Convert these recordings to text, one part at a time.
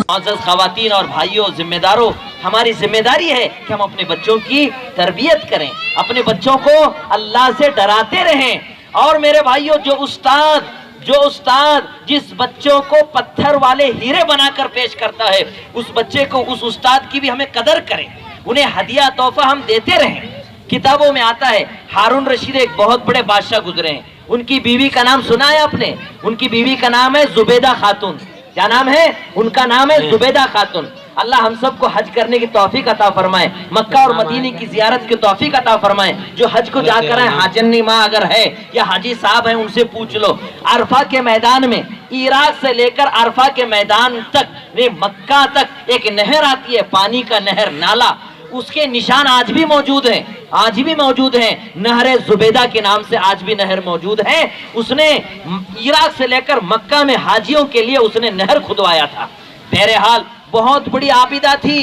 معزز خواتین اور بھائیوں، ذمہ داروں، ہماری ذمہ داری ہے کہ ہم اپنے بچوں کی تربیت کریں، اپنے بچوں کو اللہ سے ڈراتے رہیں۔ اور میرے بھائیوں، جو استاد جس بچوں کو پتھر والے ہیرے بنا کر پیش کرتا ہے، اس بچے کو، اس استاد کی بھی ہمیں قدر کریں، انہیں ہدیہ تحفہ ہم دیتے رہیں۔ کتابوں میں آتا ہے ہارون رشید ایک بہت بڑے بادشاہ گزرے ہیں، ان کی بیوی کا نام سنا ہے آپ نے؟ ان کی بیوی کا نام ہے زبیدہ خاتون۔ کیا نام ہے ان کا؟ نام ہے زبیدہ خاتون۔ اللہ ہم سب کو حج کرنے کی توفیق عطا فرمائے، مکہ اور مدینے کی زیارت کی توفیق عطا فرمائے۔ جو حج کو جا کر آئے، حاجنی ماں اگر ہے یا حاجی صاحب ہیں، ان سے پوچھ لو، عرفہ کے میدان میں، عراق سے لے کر عرفہ کے میدان تک، مکہ تک ایک نہر آتی ہے، پانی کا نہر، نالا، اس کے نشان آج بھی موجود ہیں، آج بھی موجود ہیں۔ نہر زبیدہ کے نام سے آج بھی نہر موجود ہے۔ اس نے عراق سے لے کر مکہ میں حاجیوں کے لیے اس نے نہر کھدوایا تھا۔ بہرحال بہت بڑی عابدہ تھی،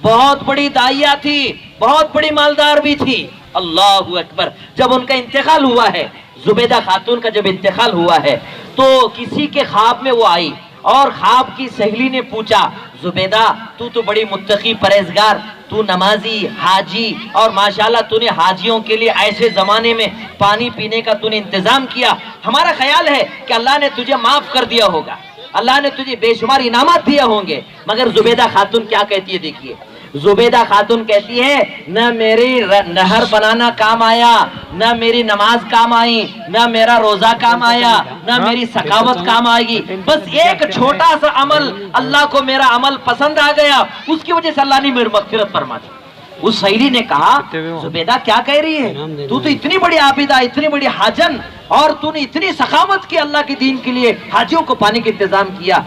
بہت بڑی داعیہ تھی، بہت بڑی مالدار بھی تھی۔ اللہ اکبر۔ جب ان کا انتقال ہوا ہے، زبیدہ خاتون کا جب انتقال ہوا ہے، تو کسی کے خواب میں وہ آئی اور خواب کی سہیلی نے پوچھا، زبیدہ تو بڑی متقی پرہیزگار، تو نمازی، حاجی، اور ماشاءاللہ تو نے حاجیوں کے لیے ایسے زمانے میں پانی پینے کا تو نے انتظام کیا، ہمارا خیال ہے کہ اللہ نے تجھے معاف کر دیا ہوگا، اللہ نے تجھے بے شمار انعامات دیا ہوں گے۔ مگر زبیدہ خاتون کیا کہتی ہے؟ دیکھیے، زبیدہ خاتون کہتی ہے، نہ میری نہر بنانا کام آیا، نہ میری نماز کام آئی، نہ میرا روزہ کام آیا، نہ میری سخاوت کام آئے گی، بس ایک چھوٹا سا عمل، اللہ کو میرا عمل پسند آ گیا، اس کی وجہ سے اللہ نے میری مغفرت فرما دی۔ اس سہیلی نے کہا، زبیدہ کیا کہہ رہی ہے؟ تو اتنی بڑی عابدہ، اتنی بڑی حاجن، اور تو نے اتنی سخاوت کی اللہ کے دین کے لیے، حاجیوں کو پانی کا انتظام کیا،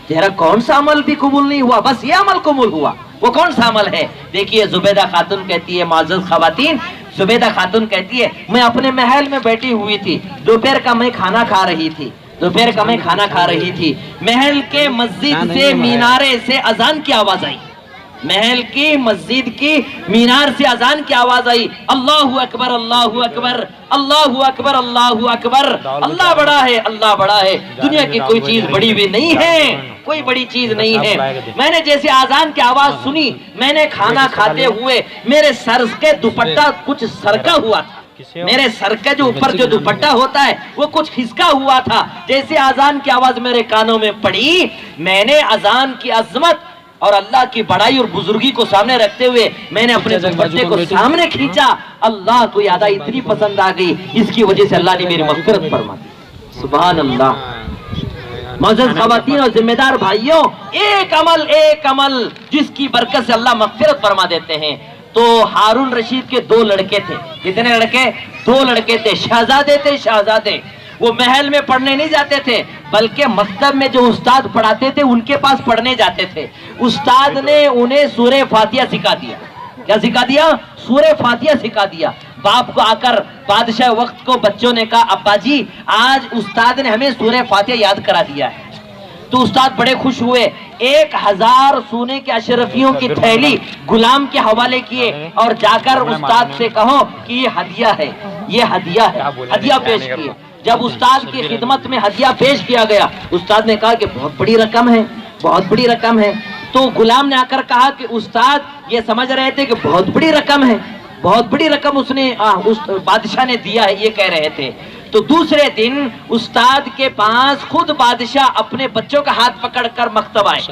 تیرا کون سا عمل بھی قبول نہیں ہوا؟ بس یہ عمل قبول ہوا، وہ کون سا عمل ہے؟ دیکھیے، زبیدہ خاتون کہتی ہے، معزز خواتین، زبیدہ خاتون کہتی ہے، میں اپنے محل میں بیٹھی ہوئی تھی، دوپہر کا میں کھانا کھا رہی تھی، محل کے مسجد سے مینارے سے اذان کی آواز آئی، محل کی مسجد کی مینار سے اذان کی آواز آئی، اللہ اکبر، اللہ اکبر، اللہ اکبر، اللہ اکبر، اللہ بڑا ہے، اللہ بڑا ہے، دنیا کی کوئی چیز بڑی بھی نہیں ہے، کوئی بڑی چیز نہیں ہے۔ میں نے جیسے اذان کی آواز سنی، میں نے کھانا کھاتے ہوئے میرے سر کے دوپٹہ کچھ سرکا ہوا تھا، میرے سر کے جو اوپر جو دوپٹہ ہوتا ہے وہ کچھ کھسکا ہوا تھا، جیسے اذان کی آواز میرے کانوں میں پڑی، میں نے اذان کی عظمت اور اللہ کی بڑائی اور بزرگی کو سامنے رکھتے ہوئے میں نے اپنے دوپٹے کو سامنے کھینچا، اللہ کو یاد آئی، اتنی پسند آ گئی، اس کی وجہ سے اللہ نے میری مغفرت فرما دی۔ سبحان اللہ۔ معزز خواتین اور ذمہ دار بھائیوں، ایک عمل جس کی برکت سے اللہ مغفرت فرما دیتے ہیں۔ تو ہارون رشید کے دو لڑکے تھے، کتنے لڑکے؟ دو لڑکے تھے، شہزادے۔ وہ محل میں پڑھنے نہیں جاتے تھے، بلکہ مکتب میں جو استاد پڑھاتے تھے ان کے پاس پڑھنے جاتے تھے۔ استاد نے انہیں سورہ فاتحہ سکھا دیا۔ کیا سکھا دیا؟ سورہ فاتحہ سکھا دیا۔ باپ کو آ کر بادشاہ وقت کو بچوں نے کہا، ابا جی آج استاد نے ہمیں سورہ فاتحہ یاد کرا دیا ہے۔ تو استاد بڑے خوش ہوئے، 1000 سونے کے اشرفیوں کی تھیلی غلام کے حوالے کیے، اور جا کر استاد سے کہو کہ یہ ہدیہ ہے، ہدیہ پیش کیے۔ جب استاد کی خدمت میں ہدیہ پیش کیا گیا، استاد نے کہا کہ بہت بڑی رقم ہے، تو غلام نے آ کر کہا کہ استاد یہ سمجھ رہے تھے کہ بہت بڑی رقم اس نے بادشاہ نے دیا ہے، یہ کہہ رہے تھے۔ تو دوسرے دن استاد کے پاس خود بادشاہ اپنے بچوں کا ہاتھ پکڑ کر مکتب آئے۔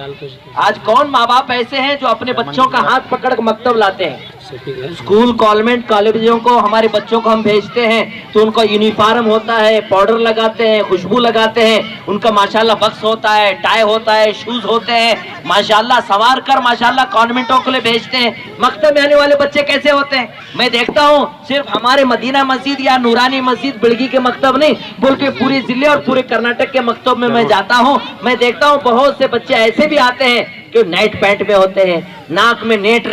آج کون ماں باپ ایسے ہیں جو اپنے بچوں کا ہاتھ پکڑ کر مکتب لاتے ہیں؟ اسکول، کانوینٹ، کالجوں کو ہمارے بچوں کو ہم بھیجتے ہیں تو ان کا یونیفارم ہوتا ہے، پاؤڈر لگاتے ہیں، خوشبو لگاتے ہیں، ان کا ماشاءاللہ بکس ہوتا ہے، ٹائی ہوتا ہے، شوز ہوتے ہیں، ماشاءاللہ سنوار کر ماشاءاللہ کانوینٹوں کے لیے بھیجتے ہیں۔ مکتب میں آنے والے بچے کیسے ہوتے ہیں؟ میں دیکھتا ہوں صرف ہمارے مدینہ مسجد یا نورانی مسجد بلگی کے مکتب نہیں بلکہ پورے ضلع اور پورے کرناٹک کے مکتب میں میں جاتا ہوں، میں دیکھتا ہوں بہت سے بچے ایسے بھی آتے ہیں کہ نیٹ پینٹ میں ہوتے ہیں، ناک میں نیٹ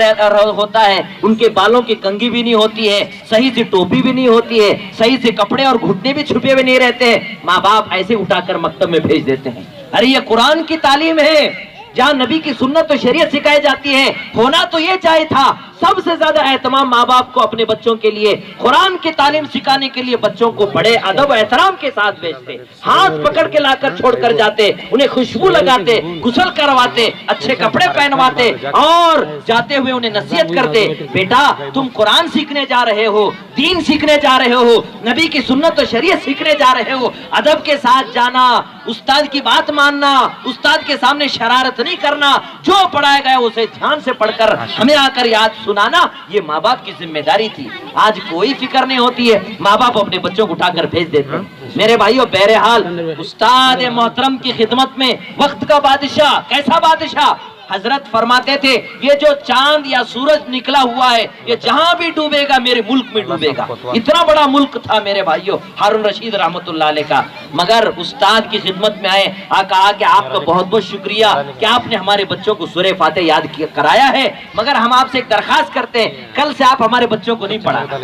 ہوتا ہے، ان کے بالوں کی کنگھی بھی نہیں ہوتی ہے، صحیح سے ٹوپی بھی نہیں ہوتی ہے، صحیح سے کپڑے اور گھٹنے بھی چھپے ہوئے نہیں رہتے ہیں، ماں باپ ایسے اٹھا کر مکتب میں بھیج دیتے ہیں۔ ارے یہ قرآن کی تعلیم ہے، جہاں نبی کی سنت و شریعت سکھائی جاتی ہے، ہونا تو یہ چاہیے تھا سب سے زیادہ اہتمام ماں باپ کو اپنے بچوں کے لیے قرآن کی تعلیم سکھانے کے لیے بچوں کو بڑے ادب و احترام کے ساتھ بھیجتے، ہاتھ پکڑ کے لا کر چھوڑ کر جاتے، انہیں خوشبو لگاتے، غسل کرواتے، اچھے کپڑے پہنواتے اور جاتے ہوئے انہیں نصیحت کرتے، بیٹا تم قرآن سیکھنے جا رہے ہو، دین سیکھنے جا رہے ہو، نبی کی سنت و شریعت سیکھنے جا رہے ہو، ادب کے ساتھ جانا، استاد کی بات ماننا، استاد کے سامنے شرارت نہیں کرنا، جو پڑھایا گیا اسے دھیان سے پڑھ کر ہمیں آ کر یاد سنانا، یہ ماں باپ کی ذمہ داری تھی۔ آج کوئی فکر نہیں ہوتی ہے، ماں باپ اپنے بچوں کو اٹھا کر بھیج دیتے ہیں۔ میرے بھائیو، بہرحال استاد محترم کی خدمت میں وقت کا بادشاہ، کیسا بادشاہ؟ حضرت فرماتے تھے یہ جو چاند یا سورج نکلا ہوا ہے یہ جہاں بھی ڈوبے گا میرے ملک میں ڈوبے گا۔ اتنا بڑا ملک تھا میرے بھائیو ہارون رشید رحمت اللہ علیہ کا، مگر استاد کی خدمت میں آئے، کہا کہ آپ کا بہت بہت شکریہ کہ آپ نے ہمارے بچوں کو سورہ فاتحہ یاد کرایا ہے، مگر ہم آپ سے ایک درخواست کرتے ہیں کل سے آپ ہمارے بچوں کو نہیں پڑھانا،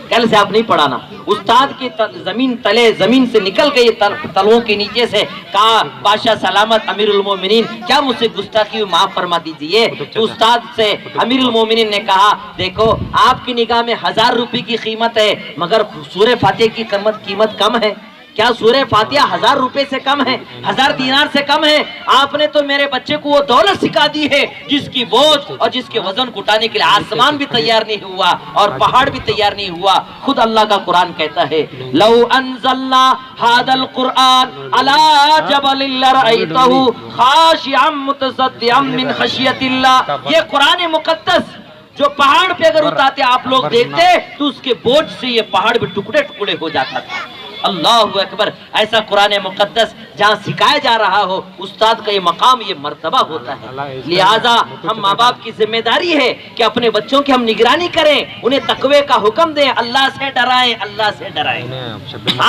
کل سے آپ نہیں پڑھانا۔ استاد کی زمین تلے، زمین سے نکل گئی تلووں کے نیچے سے، کہا بادشاہ سلامت امیر المومنین کیا مجھ سے گستاخی ہوئی معاف فرما دیجئے۔ تو استاد سے امیر المومنین نے کہا دیکھو آپ کی نگاہ میں 1000 روپے کی قیمت ہے، مگر سورہ فاتحہ کی قیمت کم ہے کیا؟ سورہ فاتحہ 1000 روپے سے کم ہے، 1000 دینار سے کم ہے؟ آپ نے تو میرے بچے کو وہ دولت سکھا دی ہے جس کی بوجھ اور جس کے وزن کو اٹھانے کے لیے آسمان بھی تیار نہیں ہوا اور پہاڑ بھی تیار نہیں ہوا۔ خود اللہ کا قرآن کہتا ہے لو انزلنا هذا القرآن على جبل لرأيته خاشعا متصدعا من خشية الله۔ یہ قرآن مقدس جو پہاڑ پہ اگر اتارتے آپ لوگ دیکھتے تو اس کے بوجھ سے یہ پہاڑ بھی ٹکڑے ٹکڑے ہو جاتا تھا۔ اللہ اکبر، ایسا قرآن مقدس جہاں سکھایا جا رہا ہو، استاد کا یہ مقام، یہ مرتبہ ہوتا ہے۔ لہٰذا ہم ماں باپ کی ذمہ داری ہے کہ اپنے بچوں کی ہم نگرانی کریں، انہیں تقوی کا حکم دیں، اللہ سے ڈرائیں، اللہ سے ڈرائیں۔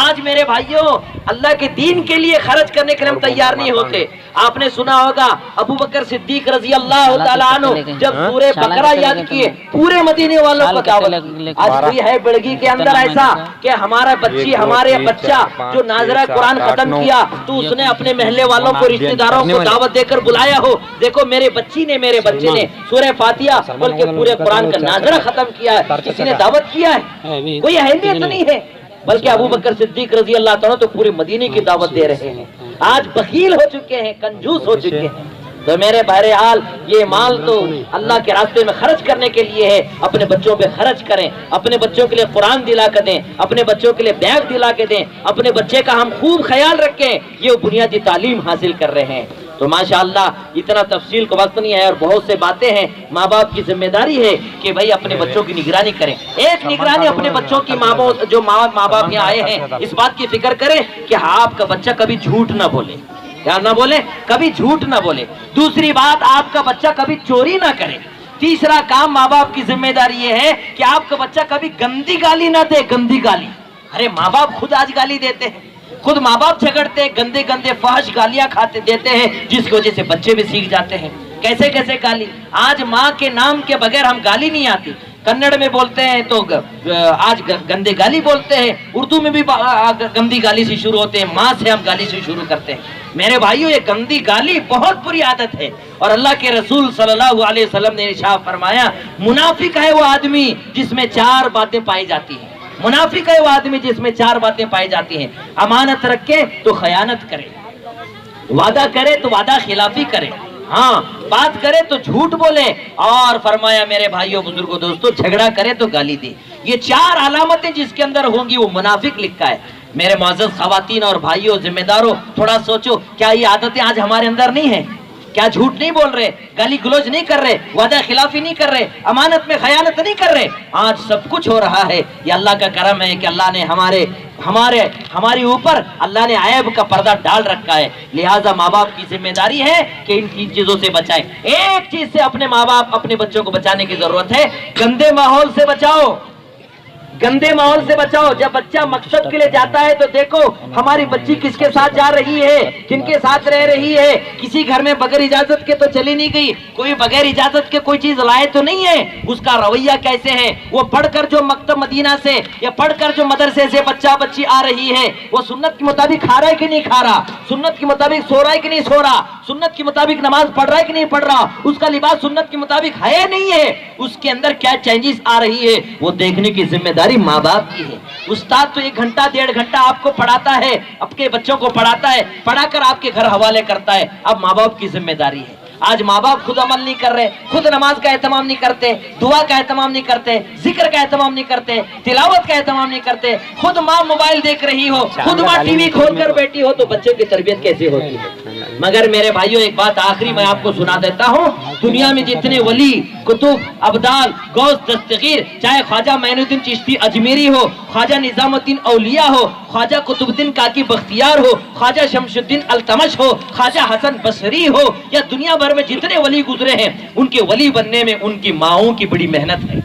آج میرے بھائیوں اللہ کے دین کے لیے خرچ کرنے کے لیے ہم تیار نہیں ہوتے۔ آپ نے سنا ہوگا ابو بکر صدیق رضی اللہ تعالیٰ عنہ جب سورہ بقرہ یاد کیے پورے مدینے والوں کو دعوت۔ آج کوئی ہے بڑگی کے اندر ایسا کہ ہمارا بچہ جو ناظرہ قرآن ختم کیا تو اس نے اپنے محلے والوں کو، رشتہ داروں کو دعوت دے کر بلایا ہو، دیکھو میرے بچے نے سورہ فاتحہ بلکہ پورے قرآن کا ناظرہ ختم کیا ہے، کسی نے دعوت کیا ہے؟ کوئی اہمیت نہیں ہے، بلکہ ابو بکر صدیق رضی اللہ تعالیٰ تو پورے مدینے کی دعوت دے رہے ہیں۔ آج بخیل ہو چکے ہیں، کنجوس ہو چکے ہیں۔ تو میرے بہرحال یہ مال تو اللہ کے راستے میں خرچ کرنے کے لیے ہے، اپنے بچوں پہ خرچ کریں، اپنے بچوں کے لیے قرآن دلا کے دیں، اپنے بچوں کے لیے بیگ دلا کے دیں، اپنے بچے کا ہم خوب خیال رکھیں، یہ بنیادی تعلیم حاصل کر رہے ہیں۔ تو ماشاءاللہ اتنا تفصیل کا وقت نہیں ہے اور بہت سے باتیں ہیں، ماں باپ کی ذمہ داری ہے کہ بھائی اپنے بچوں کی نگرانی کریں۔ ایک نگرانی اپنے بچوں کی جو ماں باپ یہاں آئے ہیں اس بات کی فکر کریں کہ آپ کا بچہ کبھی جھوٹ نہ بولے، کیا نہ بولے؟ کبھی جھوٹ نہ بولے۔ دوسری بات، آپ کا بچہ کبھی چوری نہ کرے۔ تیسرا کام ماں باپ کی ذمہ داری یہ ہے کہ آپ کا بچہ کبھی گندی گالی نہ دے، گندی گالی۔ ارے ماں باپ خود آج گالی دیتے ہیں، خود ماں باپ جھگڑتے ہیں، گندے گندے فحش گالیاں دیتے ہیں، جس کی وجہ سے بچے بھی سیکھ جاتے ہیں۔ کیسے کیسے گالی؟ آج ماں کے نام کے بغیر ہم گالی نہیں آتی۔ کنڑ میں بولتے ہیں تو آج گندے گالی بولتے ہیں، اردو میں بھی گندی گالی سے شروع ہوتے ہیں، ماں سے ہم گالی سے شروع کرتے ہیں۔ میرے بھائیوں یہ گندی گالی بہت بری عادت ہے، اور اللہ کے رسول صلی اللہ علیہ وسلم نے ارشاد فرمایا منافق ہے وہ آدمی جس میں 4 باتیں پائی جاتی ہیں۔ منافق ہے وہ آدمی جس میں 4 باتیں پائی جاتی ہیں، امانت رکھے تو خیانت کرے، وعدہ کرے تو وعدہ خلافی کرے، ہاں بات کرے تو جھوٹ بولے، اور فرمایا میرے بھائیوں بزرگوں دوستوں جھگڑا کرے تو گالی دے۔ یہ 4 علامتیں جس کے اندر ہوں گی وہ منافق لکھا ہے۔ میرے معزز خواتین اور بھائیوں ذمہ داروں تھوڑا سوچو، کیا یہ عادتیں آج ہمارے اندر نہیں ہیں؟ کیا جھوٹ نہیں بول رہے، گالی گلوچ نہیں کر رہے، وعدہ خلافی نہیں کر رہے، امانت میں خیانت نہیں کر رہے؟ آج سب کچھ ہو رہا ہے۔ یہ اللہ کا کرم ہے کہ اللہ نے ہمارے اوپر اللہ نے عیب کا پردہ ڈال رکھا ہے۔ لہٰذا ماں باپ کی ذمہ داری ہے کہ ان 3 چیزوں سے بچائیں۔ ایک چیز سے اپنے ماں باپ اپنے بچوں کو بچانے کی ضرورت ہے، گندے ماحول سے بچاؤ، گندے ماحول سے بچاؤ۔ جب بچہ مقصد کے لیے جاتا ہے تو دیکھو ہماری بچی کس کے ساتھ جا رہی ہے، کن کے ساتھ رہ رہی ہے، کسی گھر میں بغیر اجازت کے تو چلی نہیں گئی، کوئی بغیر اجازت کے کوئی چیز لائے تو نہیں ہے، اس کا رویہ کیسے ہے، وہ پڑھ کر جو مکتب مدینہ سے یا پڑھ کر جو مدرسے سے بچی آ رہی ہے وہ سنت کے مطابق کھا رہا ہے کہ نہیں کھا رہا، سنت کے مطابق سو رہا ہے کہ نہیں سو رہا، سنت کے مطابق نماز پڑھ رہا ہے کہ نہیں پڑھ رہا, اس کا لباس سنت کے مطابق ہے نہیں ہے, اس کے اندر کیا چینجز آ رہی ہے, وہ دیکھنے کی ذمہ داری ماں باپ کی ہے. استاد تو 1 گھنٹہ 1.5 گھنٹہ آپ کو پڑھاتا ہے, آپ کے بچوں کو پڑھاتا ہے, پڑھا کر آپ کے گھر حوالے کرتا ہے. اب ماں باپ کی ذمہ داری ہے. آج ماں باپ خود عمل نہیں کر رہے, خود نماز کا اہتمام نہیں کرتے, دعا کا اہتمام نہیں کرتے, ذکر کا اہتمام نہیں کرتے, تلاوت کا اہتمام نہیں کرتے. خود ماں موبائل دیکھ رہی ہو, خود ماں ٹی وی کھول کر بیٹھی ہو, تو بچے کی تربیت کیسے ہوتی ہے؟ مگر میرے بھائیوں ایک بات آخری میں آپ کو سنا دیتا ہوں, دنیا میں جتنے ولی, کتب, ابدال, غوث, دستگیر, چاہے خواجہ معین الدین چشتی اجمیری ہو, خواجہ نظام الدین اولیاء ہو, خواجہ قطب الدین کاکی بختیار ہو, خواجہ شمس الدین التمش ہو, خواجہ حسن بصری ہو, یا دنیا بھر میں جتنے ولی گزرے ہیں, ان کے ولی بننے میں ان کی ماؤں کی بڑی محنت ہے,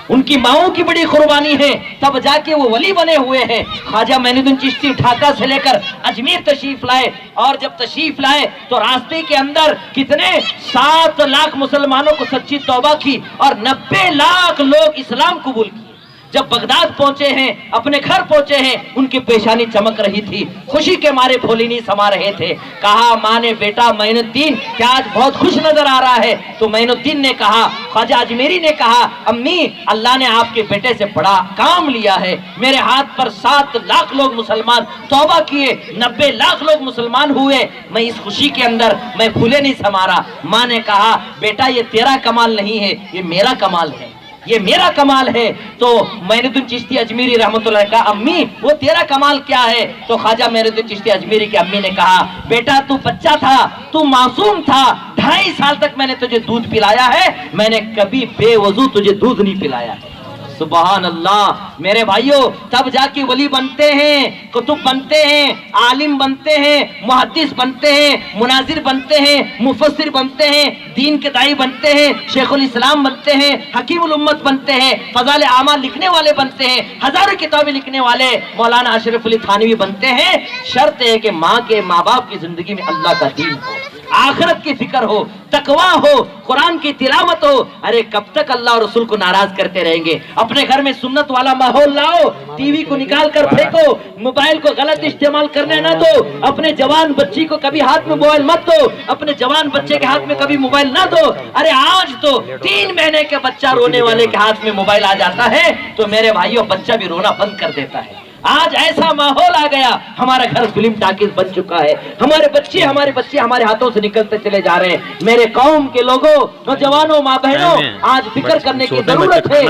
ان کی ماؤں کی بڑی قربانی ہے, تب جا کے وہ ولی بنے ہوئے ہیں. خواجہ معین الدین چشتی ڈھاکہ سے لے کر اجمیر تشریف لائے, اور جب تشریف لائے تو راستے کے اندر کتنے 7 لاکھ مسلمانوں کو سچی توبہ کی, اور 90 لاکھ لوگ اسلام قبول کی. جب بغداد پہنچے ہیں, اپنے گھر پہنچے ہیں, ان کی پیشانی چمک رہی تھی, خوشی کے مارے پھولی نہیں سما رہے تھے. کہا ماں نے, بیٹا معین الدین کیا آج بہت خوش نظر آ رہا ہے؟ تو معین الدین نے کہا, خواجہ اجمیری نے کہا, امی اللہ نے آپ کے بیٹے سے بڑا کام لیا ہے, میرے ہاتھ پر 7 لاکھ لوگ مسلمان توبہ کیے, 90 لاکھ لوگ مسلمان ہوئے, میں اس خوشی کے اندر میں پھولے نہیں سما رہا. ماں نے کہا بیٹا یہ تیرا کمال نہیں ہے, یہ میرا کمال ہے, یہ میرا کمال ہے. تو معین الدین چشتی اجمیری رحمۃ اللہ نے کہا امی وہ تیرا کمال کیا ہے؟ تو خواجہ معین الدین چشتی اجمیری کی امی نے کہا بیٹا تو بچہ تھا, تو معصوم تھا, 2.5 سال تک میں نے تجھے دودھ پلایا ہے, میں نے کبھی بے وضو تجھے دودھ نہیں پلایا ہے. سبحان اللہ. میرے بھائیوں تب جا کے ولی بنتے ہیں, کتب بنتے ہیں, عالم بنتے ہیں, محدث بنتے ہیں, مناظر بنتے ہیں, مفسر بنتے ہیں, دین کے داعی بنتے ہیں, شیخ الاسلام بنتے ہیں, حکیم الامت بنتے ہیں, فضائل اعمال لکھنے والے بنتے ہیں, ہزاروں کتابیں لکھنے والے مولانا اشرف علی تھانوی بنتے ہیں. شرط ہے کہ ماں باپ کی زندگی میں اللہ کا دین ہو, آخرت کی فکر ہو, تقویٰ ہو, قرآن کی تلاوت ہو. ارے کب تک اللہ اور رسول کو ناراض کرتے رہیں گے؟ اپنے گھر میں سنت والا ماحول لاؤ, ٹی وی کو نکال کر پھینکو, موبائل کو غلط استعمال کرنے نہ دو, اپنے جوان بچی کو کبھی ہاتھ میں موبائل مت دو, اپنے جوان بچے کے ہاتھ میں کبھی موبائل نہ دو. ارے آج تو 3 مہینے کے بچہ رونے والے کے ہاتھ میں موبائل آ جاتا ہے تو میرے بھائیوں بچہ بھی رونا بند کر دیتا ہے. آج ایسا ماحول آ گیا, ہمارا گھر فلم ٹاکیز بن چکا ہے, ہمارے بچے ہمارے ہاتھوں سے نکلتے چلے جا رہے ہیں. میرے قوم کے لوگوں, نوجوانوں, ماں بہنوں, آج فکر کرنے کی ضرورت ہے.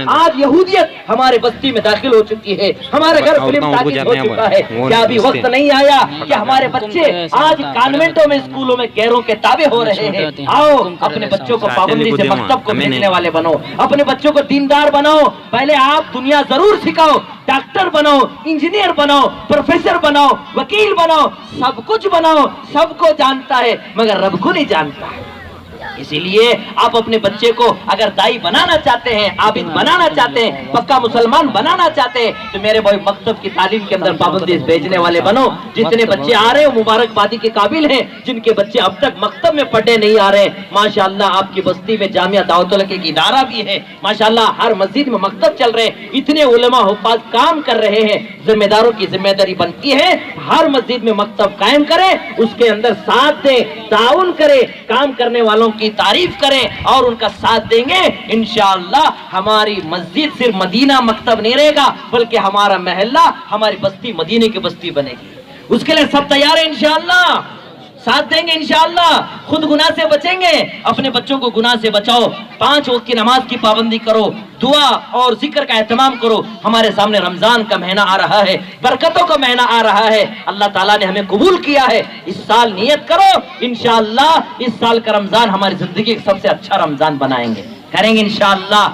آج یہودیت ہمارے بستی میں داخل ہو چکی ہے, ہمارے گھر فلم ٹاکیز ہو چکا ہے. کیا ابھی وقت نہیں آیا کہ ہمارے بچے آج کانوینٹوں میں, اسکولوں میں غیروں کے تابع ہو رہے ہیں؟ آؤ اپنے بچوں کو پابندی سے مکتب کو بھیجنے والے بنو, اپنے بچوں کو دیندار بناؤ. پہلے آپ دنیا ضرور سکھاؤ, ڈاکٹر بناؤ, انجینئر بناؤ, پروفیسر بناؤ, وکیل بناؤ, سب کچھ بناؤ. سب کو جانتا ہے مگر رب کو نہیں جانتا ہے. اسی لیے آپ اپنے بچے کو اگر دائی بنانا چاہتے ہیں, عابد بنانا چاہتے ہیں, پکا مسلمان بنانا چاہتے ہیں, تو میرے بھائی مکتب کی تعلیم کے اندر پابندی بھیجنے والے بنو. جتنے بچے آ رہے ہیں مبارکبادی کے قابل ہیں, جن کے بچے اب تک مکتب میں پڑھنے نہیں آ رہے ہیں, ماشاءاللہ آپ کی بستی میں جامعہ دعوت الحق کی ادارہ بھی ہے, ماشاءاللہ ہر مسجد میں مکتب چل رہے ہیں, اتنے علماء حفاظ کام کر رہے ہیں. ذمہ داروں کی ذمہ داری بنتی ہے ہر مسجد میں مکتب قائم کریں, اس کے اندر ساتھ دیں, تعاون کریں, کام کرنے والوں کی تعریف کریں اور ان کا ساتھ دیں گے. انشاءاللہ ہماری مسجد صرف مدینہ مکتب نہیں رہے گا, بلکہ ہمارا محلہ, ہماری بستی مدینے کی بستی بنے گی. اس کے لیے سب تیار ہیں انشاءاللہ, ساتھ دیں گے انشاءاللہ. خود گناہ سے بچیں گے, اپنے بچوں کو گناہ سے بچاؤ. 5 وقت کی نماز کی پابندی کرو, دعا اور ذکر کا اہتمام کرو. ہمارے سامنے رمضان کا مہینہ آ رہا ہے, برکتوں کا مہینہ آ رہا ہے. اللہ تعالیٰ نے ہمیں قبول کیا ہے. اس سال نیت کرو, انشاءاللہ اس سال کا رمضان ہماری زندگی کا سب سے اچھا رمضان بنائیں گے, کریں گے انشاءاللہ.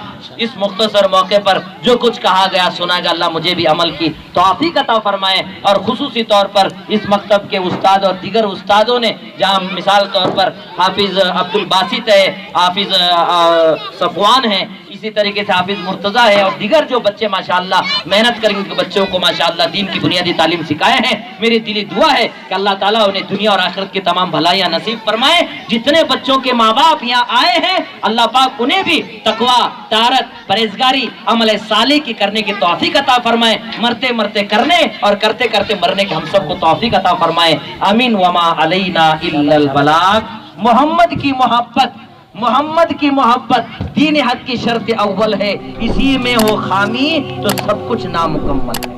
اس مختصر موقع پر جو کچھ کہا گیا سنا گیا, اللہ مجھے بھی عمل کی توفیق عطا فرمائے. اور خصوصی طور پر اس مکتب کے استاد اور دیگر استادوں نے, جہاں مثال طور پر حافظ عبد الباسط ہے, حافظ صفوان ہیں, اسی طریقے سے حافظ مرتضیٰ ہے اور دیگر جو بچے ماشاءاللہ محنت کریں گے بچوں کو ماشاءاللہ دین کی بنیادی تعلیم سکھائے ہیں. میری دلی دعا ہے کہ اللہ تعالیٰ انہیں دنیا اور آخرت کی تمام بھلائیاں نصیب فرمائے. جتنے بچوں کے ماں باپ یہاں آئے ہیں اللہ پاک انہیں بھی تقویٰ، طہارت، پرہیزگاری، عمل صالح کی کرنے کی توفیق عطا فرمائے. مرتے مرتے کرنے اور کرتے کرتے مرنے کے ہم سب کو توفیق عطا فرمائے. آمین. وما علینا الا البلاغ. محمد کی محبت دین حق کی شرط اول ہے. اسی میں ہو خامی تو سب کچھ نامکمل ہے.